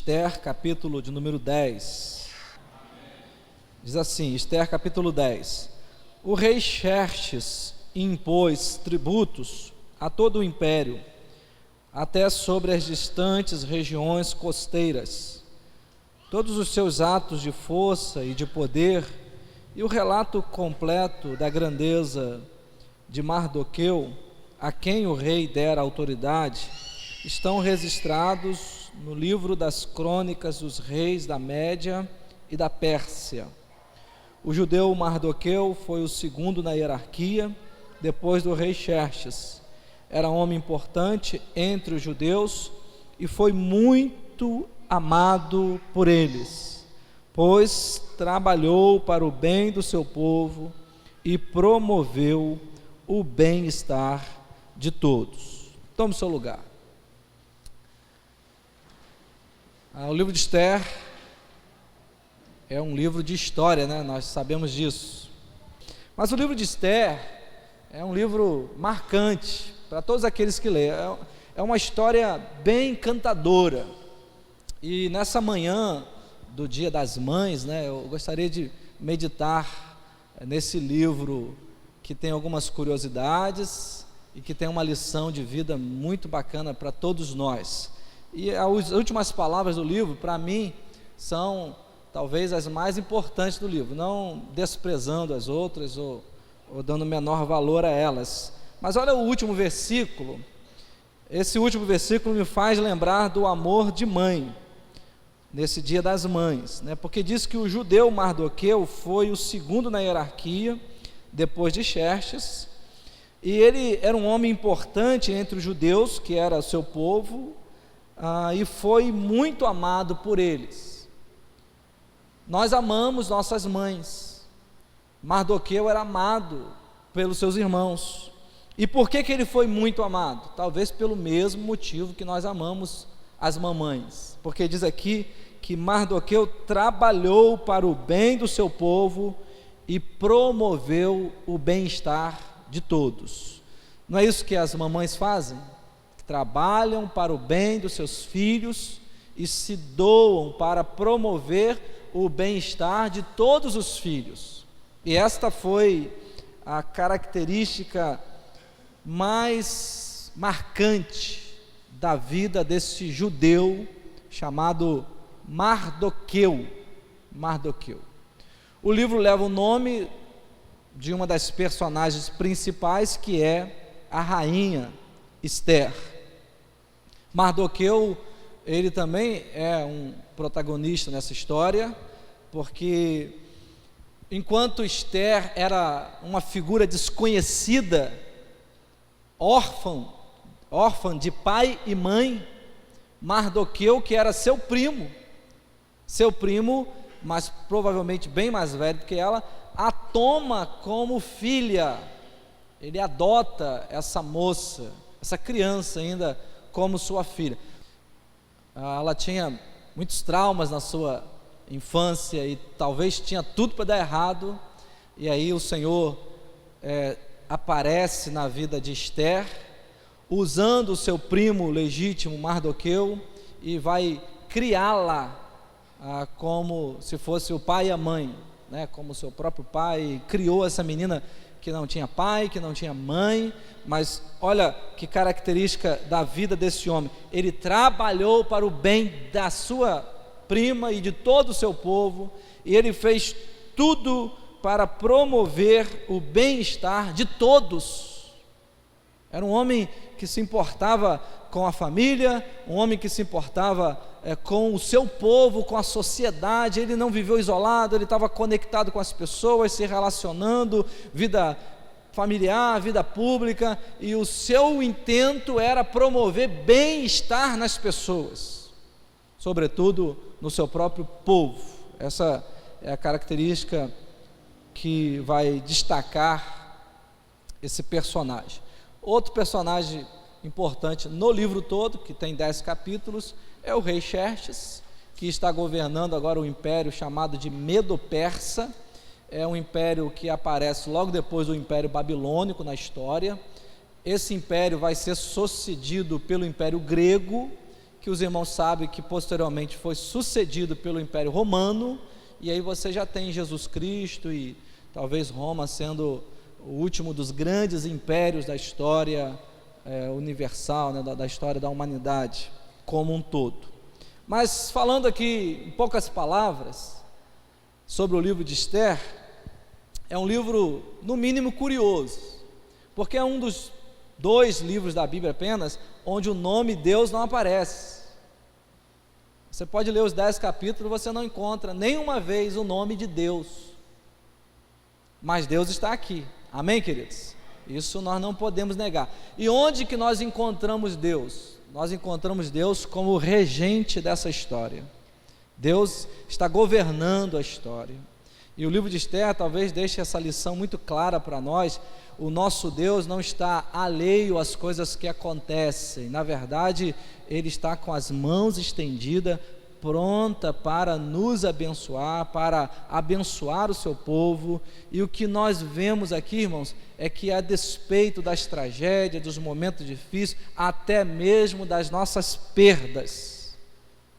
Esther, capítulo de número 10. Diz assim, Esther, capítulo 10. O rei Xerxes impôs tributos a todo o império, até sobre as distantes regiões costeiras. Todos os seus atos de força e de poder, e o relato completo da grandeza de Mardoqueu, a quem o rei dera autoridade, estão registrados no livro das crônicas dos reis da Média e da Pérsia. O judeu Mardoqueu foi o segundo na hierarquia, depois do rei Xerxes. Era um homem importante entre os judeus e foi muito amado por eles, pois trabalhou para o bem do seu povo e promoveu o bem-estar de todos. Tome seu lugar. O livro de Esther é um livro de história, né? Nós sabemos disso. Mas o livro de Esther é um livro marcante para todos aqueles que lêem. É uma história bem encantadora. E nessa manhã do Dia das Mães, né, eu gostaria de meditar nesse livro que tem algumas curiosidades e que tem uma lição de vida muito bacana para todos nós. E as últimas palavras do livro, para mim, são talvez as mais importantes do livro, não desprezando as outras ou dando menor valor a elas. Mas olha o último versículo. Esse último versículo me faz lembrar do amor de mãe, nesse Dia das Mães, né? Porque diz que o judeu Mardoqueu foi o segundo na hierarquia, depois de Xerxes, e ele era um homem importante entre os judeus, que era o seu povo, e foi muito amado por eles. Nós amamos nossas mães. Mardoqueu era amado pelos seus irmãos. E por que ele foi muito amado? Talvez pelo mesmo motivo que nós amamos as mamães, porque diz aqui que Mardoqueu trabalhou para o bem do seu povo e promoveu o bem-estar de todos. Não é isso que as mamães fazem? Trabalham para o bem dos seus filhos e se doam para promover o bem-estar de todos os filhos. E esta foi a característica mais marcante da vida desse judeu chamado Mardoqueu. O livro leva o nome de uma das personagens principais, que é a rainha Esther. Mardoqueu, ele também é um protagonista nessa história, porque enquanto Esther era uma figura desconhecida, órfã de pai e mãe, Mardoqueu, que era seu primo, mas provavelmente bem mais velho do que ela, a toma como filha. Ele adota essa moça, essa criança ainda, como sua filha. Ela tinha muitos traumas na sua infância e talvez tinha tudo para dar errado, e aí o Senhor aparece na vida de Esther, usando o seu primo legítimo Mardoqueu, e vai criá-la como se fosse o pai e a mãe, né? Como seu próprio pai. Criou essa menina que não tinha pai, que não tinha mãe, mas olha que característica da vida desse homem. Ele trabalhou para o bem da sua prima e de todo o seu povo, e ele fez tudo para promover o bem-estar de todos. Era um homem que se importava com a família, um homem que se importava com o seu povo, com a sociedade. Ele não viveu isolado, ele estava conectado com as pessoas, se relacionando, vida familiar, vida pública, e o seu intento era promover bem-estar nas pessoas, sobretudo no seu próprio povo. Essa é a característica que vai destacar esse personagem. Outro personagem importante no livro todo, que tem 10 capítulos, é o rei Xerxes, que está governando agora o império chamado de Medo-Persa. É um império que aparece logo depois do Império Babilônico na história. Esse império vai ser sucedido pelo Império Grego, que os irmãos sabem que posteriormente foi sucedido pelo Império Romano, e aí você já tem Jesus Cristo e talvez Roma sendo o último dos grandes impérios da história universal, né, da história da humanidade como um todo. Mas falando aqui em poucas palavras sobre o livro de Esther, é um livro no mínimo curioso, porque é um dos 2 livros da Bíblia apenas onde o nome Deus não aparece. Você pode ler os 10 capítulos, você não encontra nenhuma vez o nome de Deus, mas Deus está aqui, amém, queridos? Isso nós não podemos negar. E onde que nós encontramos Deus? Nós encontramos Deus como regente dessa história. Deus está governando a história, e o livro de Esther talvez deixe essa lição muito clara para nós. O nosso Deus não está alheio às coisas que acontecem, na verdade, Ele está com as mãos estendidas, pronta para nos abençoar, para abençoar o seu povo. E o que nós vemos aqui, irmãos, é que a despeito das tragédias, dos momentos difíceis, até mesmo das nossas perdas,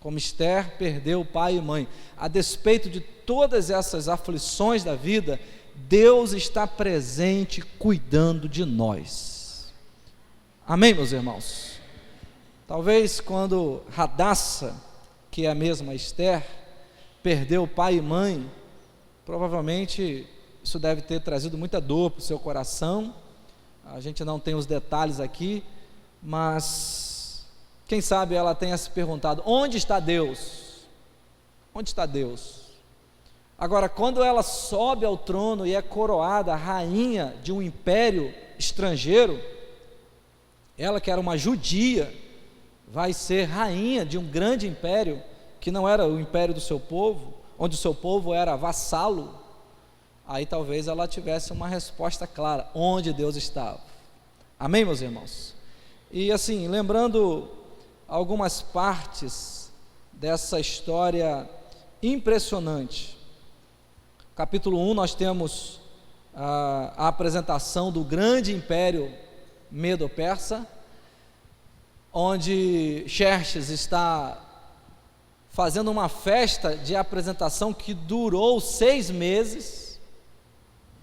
como Esther perdeu pai e mãe, a despeito de todas essas aflições da vida, Deus está presente cuidando de nós. Amém, meus irmãos? Talvez quando Radassa, que é a mesma Esther, perdeu pai e mãe, provavelmente isso deve ter trazido muita dor para o seu coração. A gente não tem os detalhes aqui, mas quem sabe ela tenha se perguntado: onde está Deus? Onde está Deus? Agora, quando ela sobe ao trono e é coroada rainha de um império estrangeiro, ela que era uma judia, vai ser rainha de um grande império, que não era o império do seu povo, onde o seu povo era vassalo. Aí talvez ela tivesse uma resposta clara, onde Deus estava. Amém, meus irmãos? E assim, lembrando algumas partes dessa história impressionante. Capítulo 1, nós temos a apresentação do grande império Medo-Persa, onde Xerxes está fazendo uma festa de apresentação que durou 6 meses.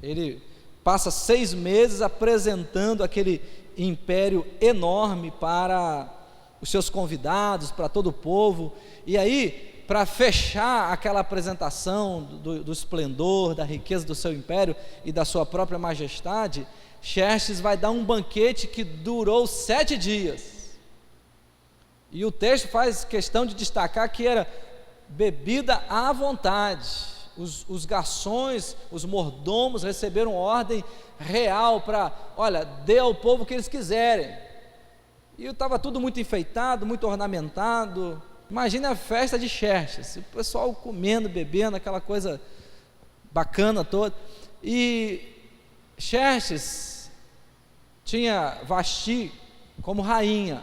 Ele passa 6 meses apresentando aquele império enorme para os seus convidados, para todo o povo. E aí, para fechar aquela apresentação do esplendor, da riqueza do seu império e da sua própria majestade, Xerxes vai dar um banquete que durou 7 dias. E o texto faz questão de destacar que era bebida à vontade. Os garçons, os mordomos receberam ordem real para, olha, dê ao povo o que eles quiserem. E estava tudo muito enfeitado, muito ornamentado. Imagina a festa de Xerxes, o pessoal comendo, bebendo, aquela coisa bacana toda. E Xerxes tinha Vasti como rainha.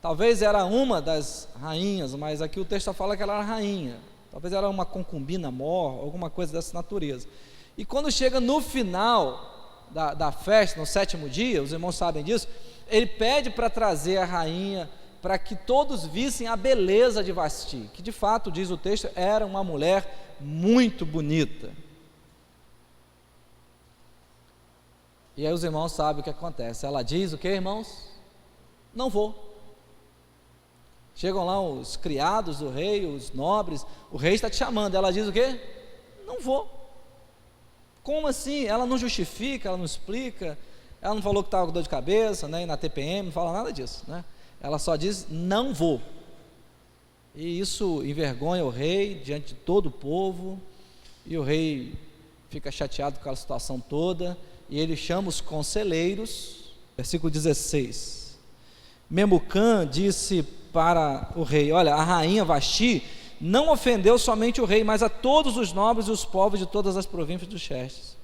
Talvez era uma das rainhas, mas aqui o texto fala que ela era rainha. Talvez era uma concubina mor, alguma coisa dessa natureza. E quando chega no final da festa, no 7º dia, os irmãos sabem disso, ele pede para trazer a rainha, para que todos vissem a beleza de Vasti, que de fato, diz o texto, era uma mulher muito bonita. E aí os irmãos sabem o que acontece. Ela diz o que, irmãos? Não vou. Chegam lá os criados do rei, os nobres, o rei está te chamando. Ela diz o quê? Não vou. Como assim? Ela não justifica, ela não explica, ela não falou que estava com dor de cabeça, né? E na TPM, não fala nada disso, né? Ela só diz, não vou. E isso envergonha o rei diante de todo o povo, e o rei fica chateado com aquela situação toda, e ele chama os conselheiros. Versículo 16. Memucã disse para o rei: olha, a rainha Vasti não ofendeu somente o rei, mas a todos os nobres e os povos de todas as províncias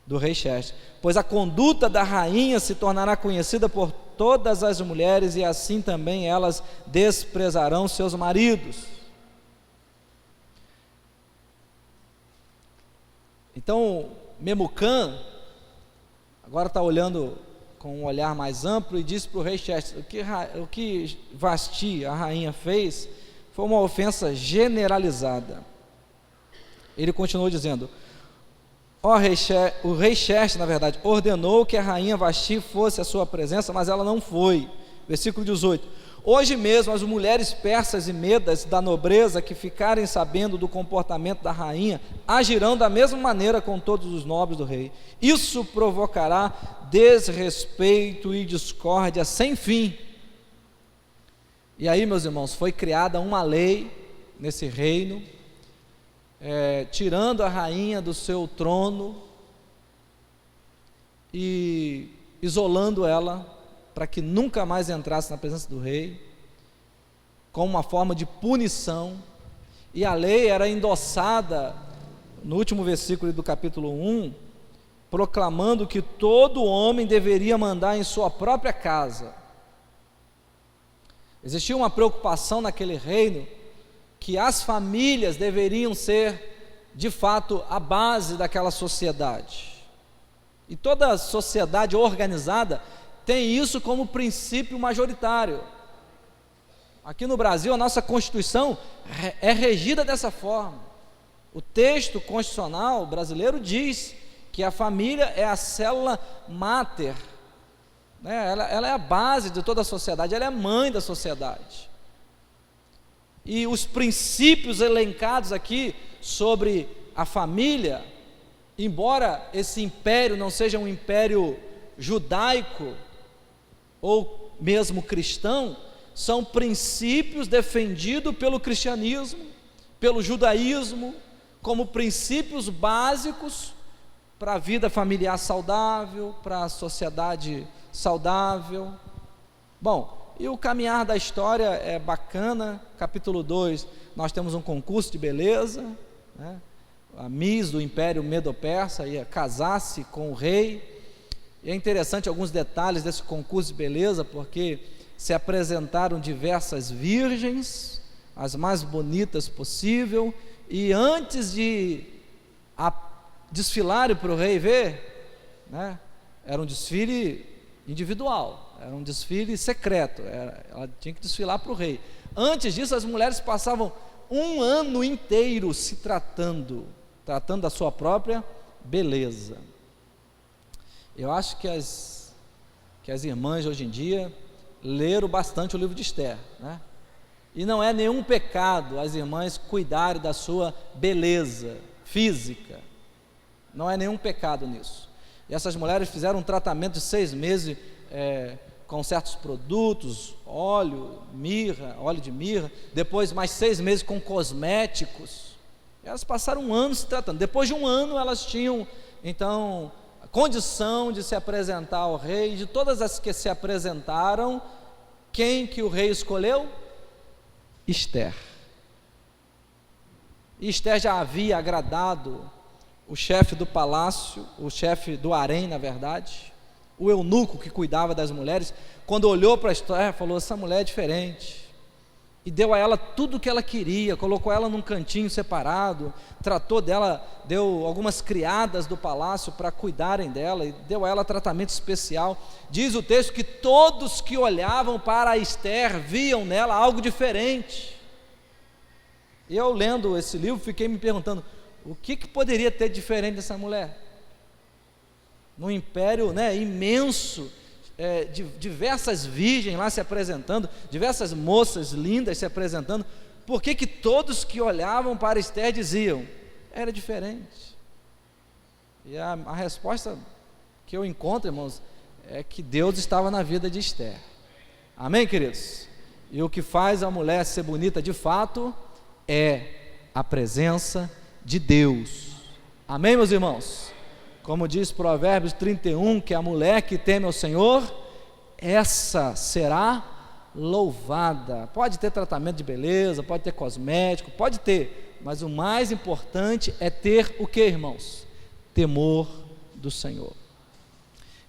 do rei Xerxes, pois a conduta da rainha se tornará conhecida por todas as mulheres, e assim também elas desprezarão seus maridos. Então Memucã agora está olhando com um olhar mais amplo e disse para o rei Xerxes: o que Vasti, a rainha, fez foi uma ofensa generalizada. Ele continuou dizendo: o rei Xerxes, na verdade, ordenou que a rainha Vasti fosse à sua presença, mas ela não foi. Versículo 18: hoje mesmo as mulheres persas e medas da nobreza que ficarem sabendo do comportamento da rainha agirão da mesma maneira com todos os nobres do rei. Isso provocará desrespeito e discórdia sem fim. E aí, meus irmãos, foi criada uma lei nesse reino, tirando a rainha do seu trono e isolando ela para que nunca mais entrasse na presença do rei, como uma forma de punição. E a lei era endossada no último versículo do capítulo 1, proclamando que todo homem deveria mandar em sua própria casa. Existia uma preocupação naquele reino que as famílias deveriam ser, de fato, a base daquela sociedade. E toda sociedade organizada tem isso como princípio majoritário. Aqui no Brasil, a nossa Constituição é regida dessa forma. O texto constitucional brasileiro diz que a família é a célula máter, né? Ela é a base de toda a sociedade, ela é a mãe da sociedade. E os princípios elencados aqui sobre a família, embora esse império não seja um império judaico ou mesmo cristão, são princípios defendidos pelo cristianismo, pelo judaísmo, como princípios básicos para a vida familiar saudável, para a sociedade saudável. Bom, e o caminhar da história é bacana. Capítulo 2, nós temos um concurso de beleza, né? A Miss do Império Medo-Persa ia casar-se com o rei, e é interessante alguns detalhes desse concurso de beleza, porque se apresentaram diversas virgens, as mais bonitas possível, e antes de desfilarem para o rei ver, né, era um desfile individual, era um desfile secreto, ela tinha que desfilar para o rei. Antes disso, as mulheres passavam um ano inteiro se tratando da sua própria beleza. Eu acho que as irmãs hoje em dia leram bastante o livro de Esther, né? E não é nenhum pecado as irmãs cuidarem da sua beleza física, não é nenhum pecado nisso. E essas mulheres fizeram um tratamento de 6 meses com certos produtos, óleo de mirra, depois mais 6 meses com cosméticos. Elas passaram um ano se tratando. Depois de um ano elas tinham então a condição de se apresentar ao rei. De todas as que se apresentaram, quem que o rei escolheu? Esther. E Esther já havia agradado o chefe do palácio, o chefe do harém, na verdade, o eunuco que cuidava das mulheres. Quando olhou para Esther, falou: essa mulher é diferente, e deu a ela tudo o que ela queria, colocou ela num cantinho separado, tratou dela, deu algumas criadas do palácio para cuidarem dela, e deu a ela tratamento especial. Diz o texto que todos que olhavam para Esther viam nela algo diferente. E eu, lendo esse livro, fiquei me perguntando: o que poderia ter diferente dessa mulher? Num império, né, imenso, diversas virgens lá se apresentando, diversas moças lindas se apresentando, por que todos que olhavam para Esther diziam? Era diferente. E a resposta que eu encontro, irmãos, é que Deus estava na vida de Esther. Amém, queridos? E o que faz a mulher ser bonita de fato é a presença de Deus. Amém, meus irmãos? Como diz Provérbios 31, que a mulher que teme ao Senhor, essa será louvada. Pode ter tratamento de beleza, pode ter cosmético, pode ter, mas o mais importante é ter o que, irmãos? Temor do Senhor.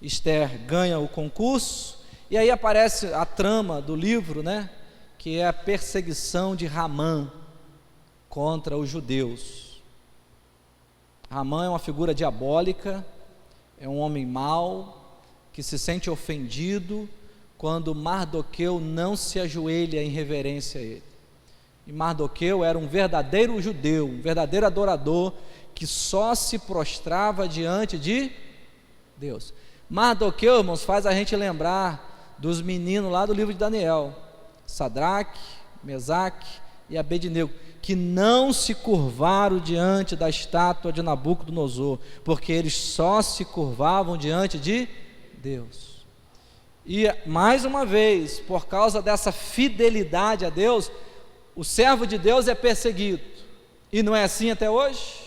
Esther ganha o concurso, e aí aparece a trama do livro, né, que é a perseguição de Ramã contra os judeus. Ramã é uma figura diabólica, é um homem mau, que se sente ofendido quando Mardoqueu não se ajoelha em reverência a ele. E Mardoqueu era um verdadeiro judeu, um verdadeiro adorador, que só se prostrava diante de Deus. Mardoqueu, irmãos, faz a gente lembrar dos meninos lá do livro de Daniel, Sadraque, Mesaque e Abednego, que não se curvaram diante da estátua de Nabucodonosor, porque eles só se curvavam diante de Deus. E mais uma vez, por causa dessa fidelidade a Deus, o servo de Deus é perseguido. E não é assim até hoje?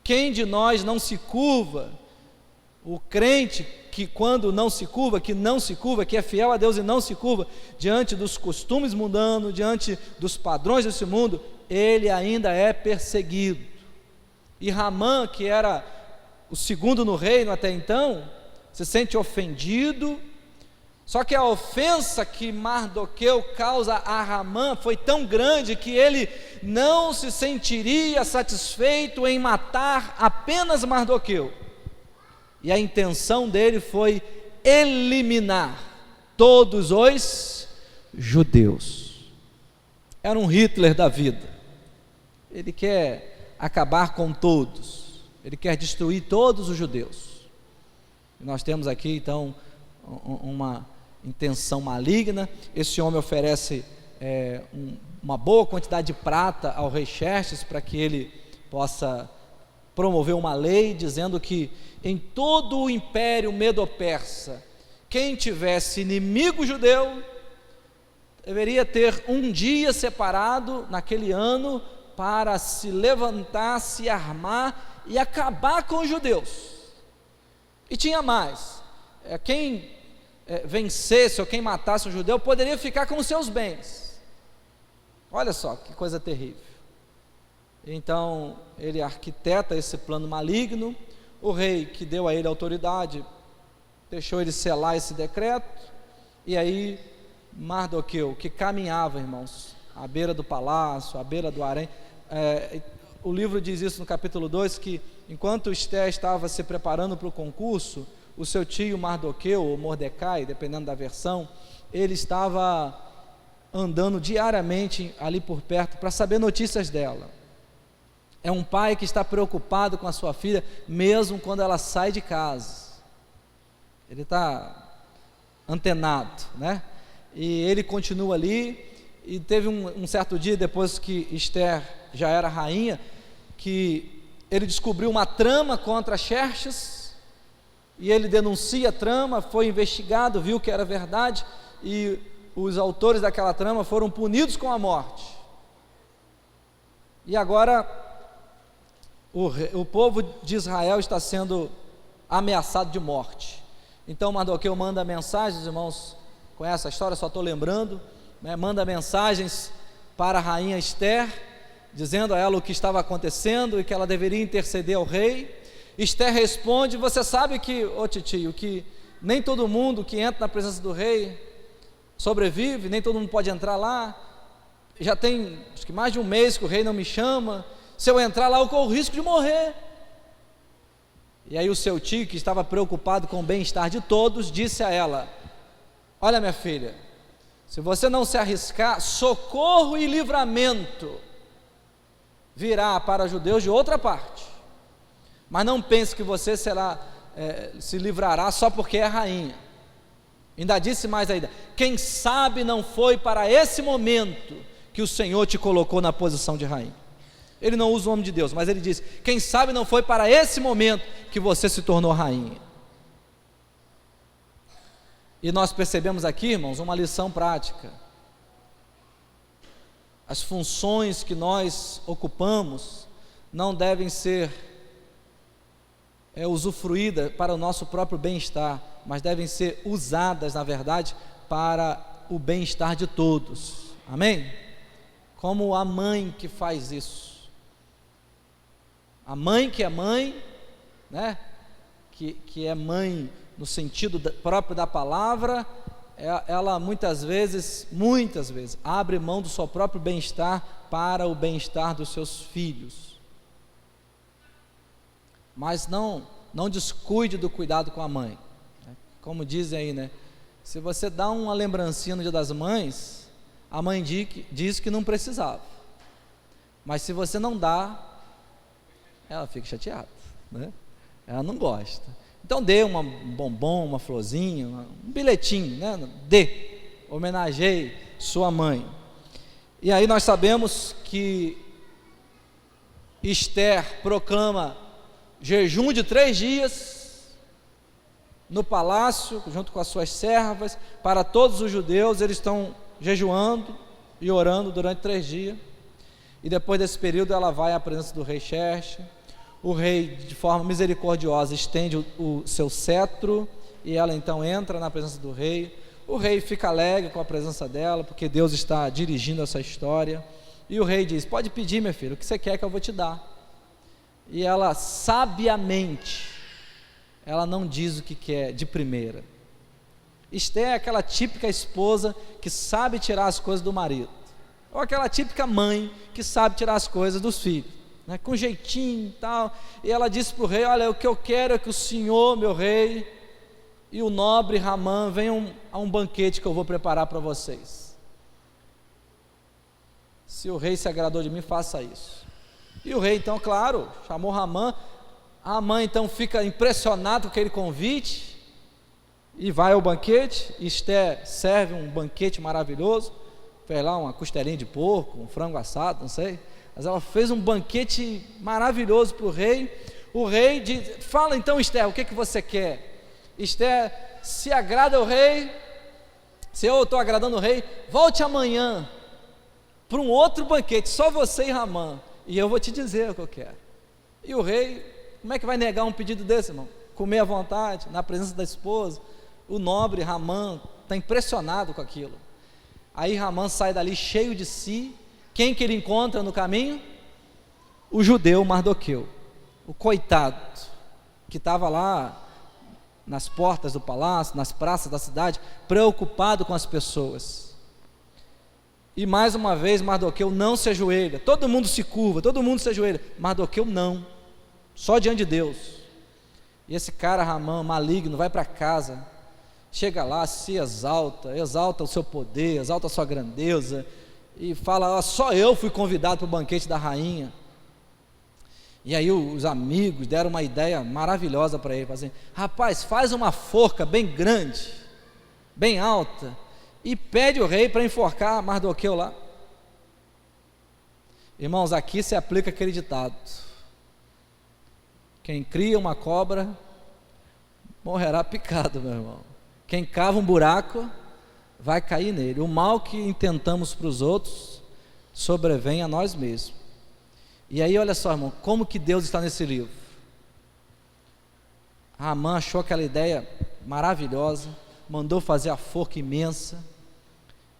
Quem de nós não se curva? O crente que quando não se curva, que é fiel a Deus e não se curva diante dos costumes mundanos, diante dos padrões desse mundo, ele ainda é perseguido. E Ramã, que era o segundo no reino até então, se sente ofendido. Só que a ofensa que Mardoqueu causa a Ramã foi tão grande que ele não se sentiria satisfeito em matar apenas Mardoqueu. E a intenção dele foi eliminar todos os judeus. Era um Hitler da vida. Ele quer acabar com todos. Ele quer destruir todos os judeus. E nós temos aqui então uma intenção maligna. Esse homem oferece uma boa quantidade de prata ao rei Xerxes para que ele possa promover uma lei dizendo que em todo o império medo-persa, quem tivesse inimigo judeu deveria ter um dia separado naquele ano para se levantar, se armar e acabar com os judeus. E tinha mais, quem vencesse ou quem matasse um judeu poderia ficar com os seus bens. Olha só que coisa terrível. Então ele arquiteta esse plano maligno. O rei que deu a ele autoridade deixou ele selar esse decreto. E aí Mardoqueu, que caminhava, irmãos, à beira do palácio, à beira do harém, o livro diz isso no capítulo 2, que enquanto Esther estava se preparando para o concurso, o seu tio Mardoqueu, ou Mordecai, dependendo da versão, ele estava andando diariamente ali por perto para saber notícias dela. É um pai que está preocupado com a sua filha, mesmo quando ela sai de casa. Ele está antenado, né? E ele continua ali. E teve um certo dia, depois que Esther já era rainha, que ele descobriu uma trama contra Xerxes, e ele denuncia a trama, foi investigado, viu que era verdade, e os autores daquela trama foram punidos com a morte. E agora o povo de Israel está sendo ameaçado de morte. Então Mardoqueu manda mensagens, os irmãos conhecem a história, só estou lembrando, né? Manda mensagens para a rainha Esther, dizendo a ela o que estava acontecendo e que ela deveria interceder ao rei. Esther responde: você sabe que, titio, que nem todo mundo que entra na presença do rei sobrevive, nem todo mundo pode entrar lá. Já tem acho que mais de um mês que o rei não me chama. Se eu entrar lá, eu corro o risco de morrer. E aí o seu tio, que estava preocupado com o bem-estar de todos, disse a ela: olha, minha filha, se você não se arriscar, socorro e livramento virá para os judeus de outra parte. Mas não pense que você se livrará só porque é rainha. Ainda disse mais ainda: quem sabe não foi para esse momento que o Senhor te colocou na posição de rainha. Ele não usa o nome de Deus, mas ele diz: quem sabe não foi para esse momento que você se tornou rainha. E nós percebemos aqui, irmãos, uma lição prática. As funções que nós ocupamos não devem ser usufruídas para o nosso próprio bem-estar, mas devem ser usadas, na verdade, para o bem-estar de todos. Amém? Como a mãe que faz isso. A mãe que é mãe, né? Que é mãe no sentido próprio da palavra, ela muitas vezes, abre mão do seu próprio bem-estar para o bem-estar dos seus filhos. Mas não descuide do cuidado com a mãe. Como dizem aí, né? Se você dá uma lembrancinha no Dia das Mães, a mãe diz que não precisava. Mas se você não dá, ela fica chateada, né? Ela não gosta. Então dê um bombom, uma florzinha, um bilhetinho, né? Dê, homenageie sua mãe. E aí nós sabemos que Esther proclama jejum de 3 dias no palácio, junto com as suas servas, para todos os judeus. Eles estão jejuando e orando durante 3 dias, e depois desse período ela vai à presença do rei Xerxes. O rei, de forma misericordiosa, estende o seu cetro, e ela então entra na presença do rei. O rei fica alegre com a presença dela, porque Deus está dirigindo essa história, e o rei diz: pode pedir, minha filha, o que você quer que eu vou te dar. E ela, sabiamente, ela não diz o que quer de primeira. Esther é aquela típica esposa que sabe tirar as coisas do marido, ou aquela típica mãe que sabe tirar as coisas dos filhos, né, com jeitinho e tal. E ela disse para o rei: olha, o que eu quero é que o senhor, meu rei, e o nobre Ramã venham a um banquete que eu vou preparar para vocês. Se o rei se agradou de mim, faça isso. E o rei então, claro, chamou Ramã. Ramã então fica impressionado com aquele convite e vai ao banquete. Esther serve um banquete maravilhoso, fez lá uma costelinha de porco, um frango assado, não sei, mas ela fez um banquete maravilhoso para o rei. O rei diz: fala então, Esther, o que você quer? Esther se agrada ao rei: se eu estou agradando o rei, volte amanhã para um outro banquete, só você e Ramã, e eu vou te dizer o que eu quero. E o rei, como é que vai negar um pedido desse, irmão? Comer à vontade, na presença da esposa. O nobre Ramã está impressionado com aquilo. Aí Ramã sai dali cheio de si. Quem que ele encontra no caminho? O judeu Mardoqueu, o coitado, que estava lá nas portas do palácio, nas praças da cidade, preocupado com as pessoas. E mais uma vez Mardoqueu não se ajoelha. Todo mundo se curva, todo mundo se ajoelha. Mardoqueu não, só diante de Deus. E esse cara Ramã, maligno, vai para casa, chega lá, se exalta o seu poder, exalta a sua grandeza, e fala: só eu fui convidado para o banquete da rainha. E aí os amigos deram uma ideia maravilhosa para ele, assim: rapaz, faz uma forca bem grande, bem alta, e pede o rei para enforcar Mardoqueu lá. Irmãos, aqui se aplica aquele ditado: quem cria uma cobra morrerá picado, meu irmão. Quem cava um buraco vai cair nele. O mal que intentamos para os outros sobrevém a nós mesmos. E aí olha só, irmão, como que Deus está nesse livro. Ramã achou aquela ideia maravilhosa, mandou fazer a forca imensa,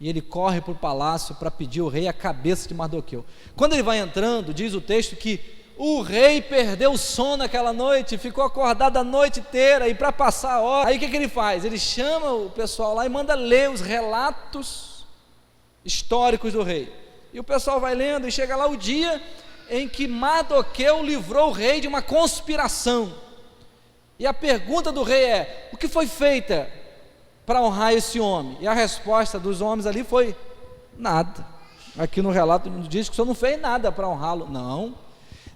e ele corre para o palácio para pedir ao rei a cabeça de Mardoqueu. Quando ele vai entrando, diz o texto que o rei perdeu o sono aquela noite, ficou acordado a noite inteira, e para passar a hora, aí o que ele faz? Ele chama o pessoal lá e manda ler os relatos históricos do rei, e o pessoal vai lendo, e chega lá o dia em que Mardoqueu livrou o rei de uma conspiração, e a pergunta do rei é: o que foi feita para honrar esse homem? E a resposta dos homens ali foi: nada. Aqui no relato diz que o senhor não fez nada para honrá-lo. Não.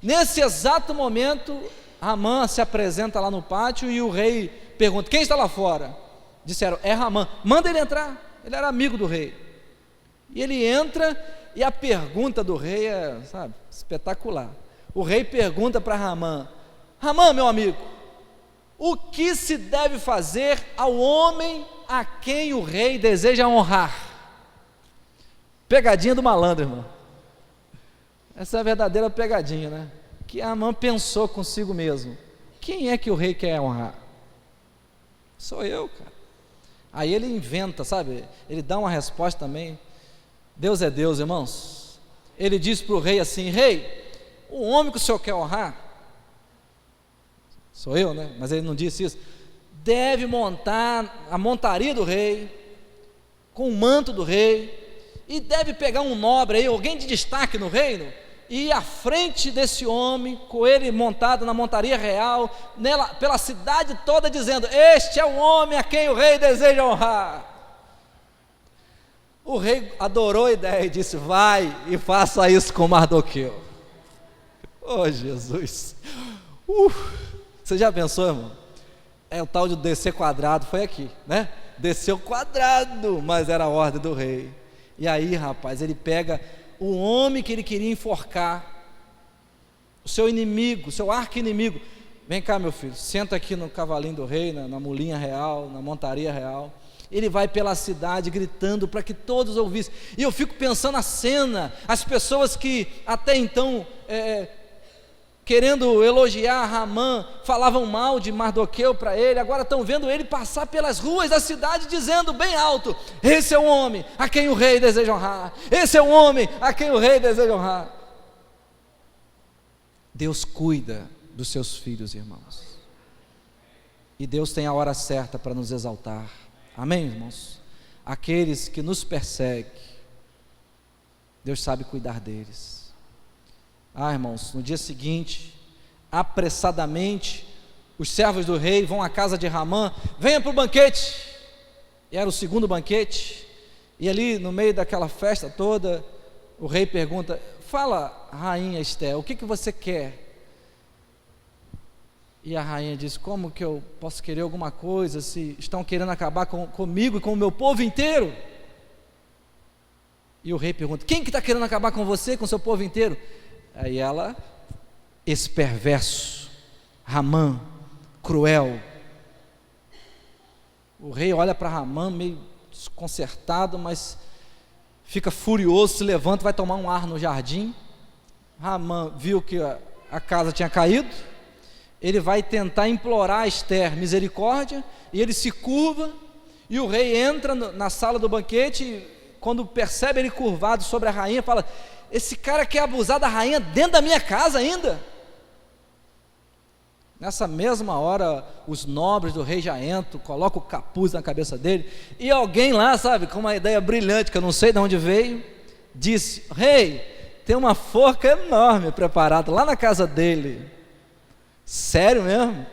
Nesse exato momento, Ramã se apresenta lá no pátio, e o rei pergunta: quem está lá fora? Disseram: é Ramã. Manda ele entrar. Ele era amigo do rei. E ele entra, e a pergunta do rei é, sabe, espetacular. O rei pergunta para Ramã: Ramã, meu amigo, o que se deve fazer ao homem a quem o rei deseja honrar? Pegadinha do malandro, irmão. Essa é a verdadeira pegadinha, né? Que Ramã pensou consigo mesmo: quem é que o rei quer honrar? Sou eu, cara. Aí ele inventa, sabe? Ele dá uma resposta também. Deus é Deus, irmãos. Ele diz para o rei assim: rei, o homem que o senhor quer honrar, sou eu, né? Mas ele não disse isso. Deve montar a montaria do rei, com o manto do rei, e deve pegar um nobre aí, alguém de destaque no reino, e à frente desse homem, com ele montado na montaria real, pela cidade toda, dizendo: este é o homem a quem o rei deseja honrar. O rei adorou a ideia e disse: vai e faça isso com Mardoqueu. Oh, Jesus! Você já pensou, irmão? É o tal de descer quadrado, foi aqui, né? Desceu quadrado, mas era a ordem do rei. E aí, rapaz, ele pega o homem que ele queria enforcar, o seu inimigo, o seu arqui-inimigo. Vem cá, meu filho, senta aqui no cavalinho do rei, na mulinha real, na montaria real. Ele vai pela cidade gritando para que todos ouvissem. E eu fico pensando a cena, as pessoas que até então, querendo elogiar Ramã, falavam mal de Mardoqueu para ele, agora estão vendo ele passar pelas ruas da cidade dizendo bem alto: esse é o homem a quem o rei deseja honrar, esse é o homem a quem o rei deseja honrar. Deus cuida dos seus filhos, irmãos, e Deus tem a hora certa para nos exaltar. Amém, irmãos? Aqueles que nos perseguem, Deus sabe cuidar deles. Irmãos, no dia seguinte, apressadamente, os servos do rei vão à casa de Ramã: venha para o banquete. E era o segundo banquete, e ali no meio daquela festa toda, o rei pergunta: fala, rainha Ester, o que você quer? E a rainha diz: como que eu posso querer alguma coisa se estão querendo acabar comigo e com o meu povo inteiro? E o rei pergunta: quem que está querendo acabar com você, com o seu povo inteiro? Aí ela: esse perverso Ramã, cruel. O rei olha para Ramã meio desconcertado, mas fica furioso, se levanta, vai tomar um ar no jardim. Ramã viu que a casa tinha caído, ele vai tentar implorar a Ester misericórdia, e ele se curva, e o rei entra na sala do banquete, e quando percebe ele curvado sobre a rainha, fala: esse cara quer abusar da rainha dentro da minha casa ainda. Nessa mesma hora, os nobres do rei já entram, colocam o capuz na cabeça dele, e alguém lá, sabe, com uma ideia brilhante, que eu não sei de onde veio, disse: rei, tem uma forca enorme preparada lá na casa dele. Sério mesmo?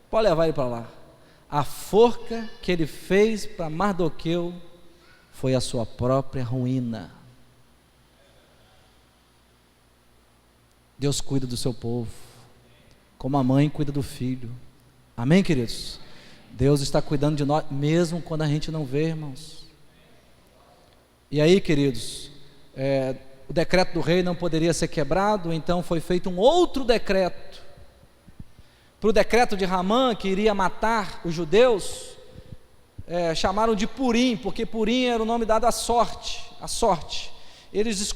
Pode levar ele para lá. A forca que ele fez para Mardoqueu foi a sua própria ruína. Deus cuida do seu povo, como a mãe cuida do filho. Amém, queridos? Deus está cuidando de nós, mesmo quando a gente não vê, irmãos. E aí, queridos, o decreto do rei não poderia ser quebrado, então foi feito um outro decreto. Para o decreto de Ramã, que iria matar os judeus, chamaram de Purim, porque Purim era o nome dado à sorte. Eles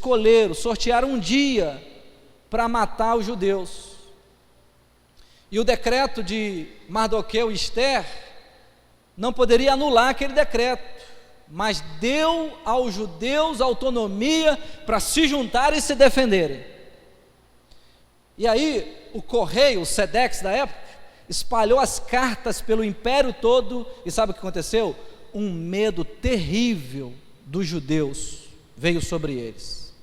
sortearam um dia para matar os judeus. E o decreto de Mardoqueu e Ester não poderia anular aquele decreto, mas deu aos judeus autonomia para se juntarem e se defenderem. E aí o correio, o Sedex da época, espalhou as cartas pelo império todo, e sabe o que aconteceu? Um medo terrível dos judeus veio sobre eles.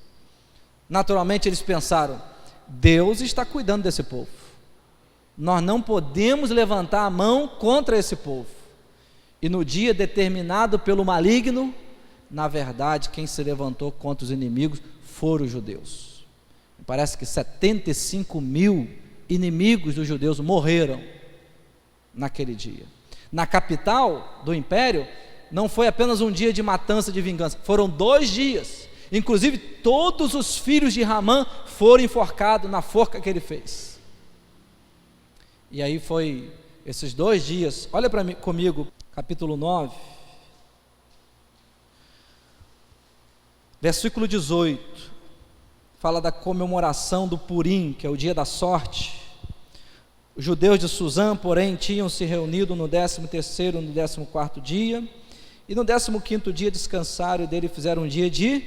Naturalmente eles pensaram: Deus está cuidando desse povo, nós não podemos levantar a mão contra esse povo. E no dia determinado pelo maligno, na verdade quem se levantou contra os inimigos foram os judeus. Parece que 75 mil inimigos dos judeus morreram naquele dia. Na capital do império, não foi apenas um dia de matança, de vingança, foram 2 dias. Inclusive todos os filhos de Ramã foram enforcados na forca que ele fez. E aí foi esses 2 dias. Olha para mim, comigo, capítulo 9, versículo 18, fala da comemoração do Purim, que é o dia da sorte. Os judeus de Suzã, porém, tinham se reunido no 13º e no 14º dia, e no 15º dia descansaram, e dele fizeram um dia de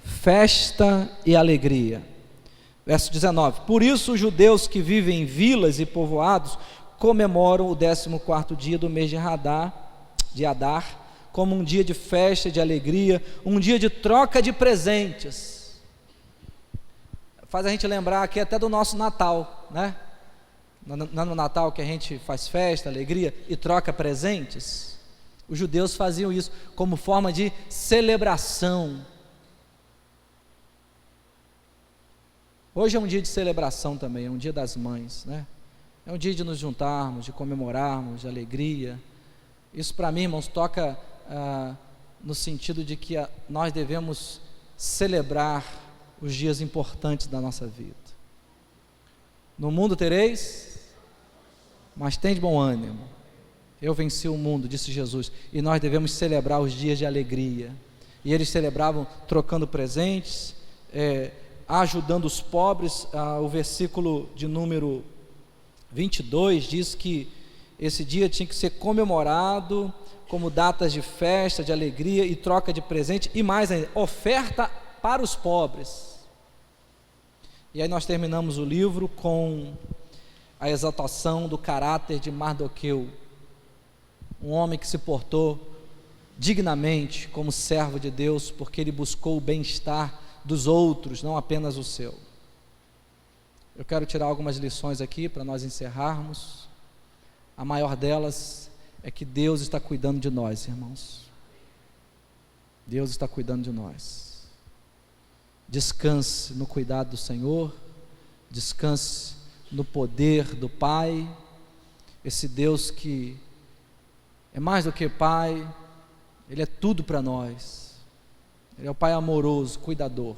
festa e alegria. Verso 19: por isso os judeus que vivem em vilas e povoados comemoram o 14º dia do mês de Adar, como um dia de festa e de alegria, um dia de troca de presentes. faz a gente lembrar aqui até do nosso Natal, né? Não é no Natal que a gente faz festa, alegria e troca presentes? Os judeus faziam isso como forma de celebração. Hoje é um dia de celebração também, é um dia das mães, né? É um dia de nos juntarmos, de comemorarmos, de alegria. Isso para mim, irmãos, toca no sentido de que nós devemos celebrar os dias importantes da nossa vida. No mundo tereis, mas tem de bom ânimo. Eu venci o mundo, disse Jesus, e nós devemos celebrar os dias de alegria. E eles celebravam trocando presentes, ajudando os pobres. O versículo de número 22 diz que esse dia tinha que ser comemorado como datas de festa, de alegria e troca de presente, e mais ainda, oferta para os pobres. E aí nós terminamos o livro com a exaltação do caráter de Mardoqueu, um homem que se portou dignamente como servo de Deus, porque ele buscou o bem-estar dos outros, não apenas o seu. Eu quero tirar algumas lições aqui para nós encerrarmos. A maior delas é que Deus está cuidando de nós, irmãos. Deus está cuidando de nós. Descanse no cuidado do Senhor, descanse no poder do Pai, esse Deus que é mais do que Pai, Ele é tudo para nós. Ele é o Pai amoroso, cuidador.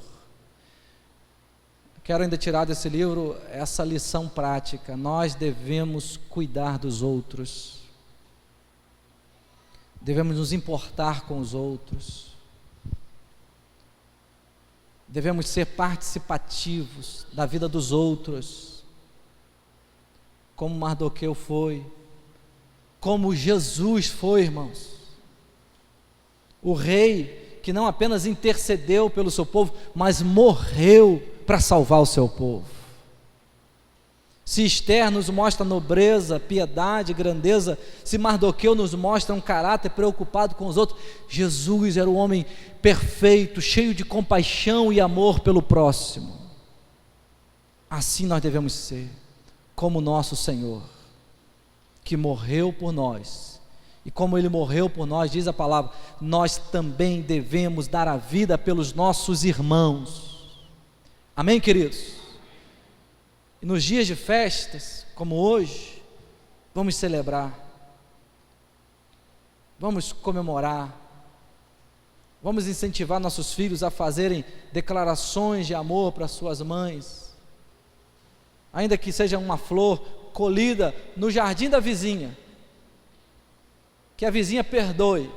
Quero ainda tirar desse livro essa lição prática: nós devemos cuidar dos outros, devemos nos importar com os outros, devemos ser participativos da vida dos outros, como Mardoqueu foi, como Jesus foi, irmãos. O rei que não apenas intercedeu pelo seu povo, mas morreu para salvar o seu povo. Se Esther nos mostra nobreza, piedade, grandeza, se Mardoqueu nos mostra um caráter preocupado com os outros, Jesus era o homem perfeito, cheio de compaixão e amor pelo próximo. Assim nós devemos ser, como nosso Senhor, que morreu por nós, e como Ele morreu por nós, diz a palavra, nós também devemos dar a vida pelos nossos irmãos. Amém, queridos? E nos dias de festas, como hoje, vamos celebrar, vamos comemorar, vamos incentivar nossos filhos a fazerem declarações de amor para suas mães, ainda que seja uma flor colhida no jardim da vizinha, que a vizinha perdoe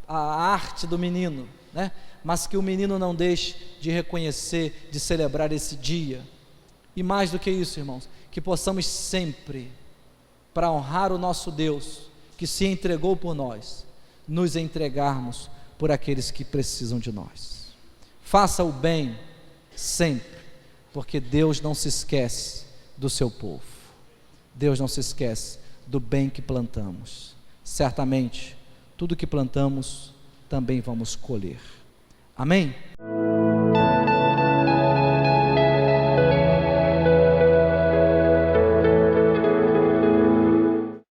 a arte do menino, né? Mas que o menino não deixe de reconhecer, de celebrar esse dia. E mais do que isso, irmãos, que possamos sempre, para honrar o nosso Deus, que se entregou por nós, nos entregarmos por aqueles que precisam de nós. Faça o bem sempre, porque Deus não se esquece do seu povo. Deus não se esquece do bem que plantamos. Certamente, tudo que plantamos, também vamos colher. Amém?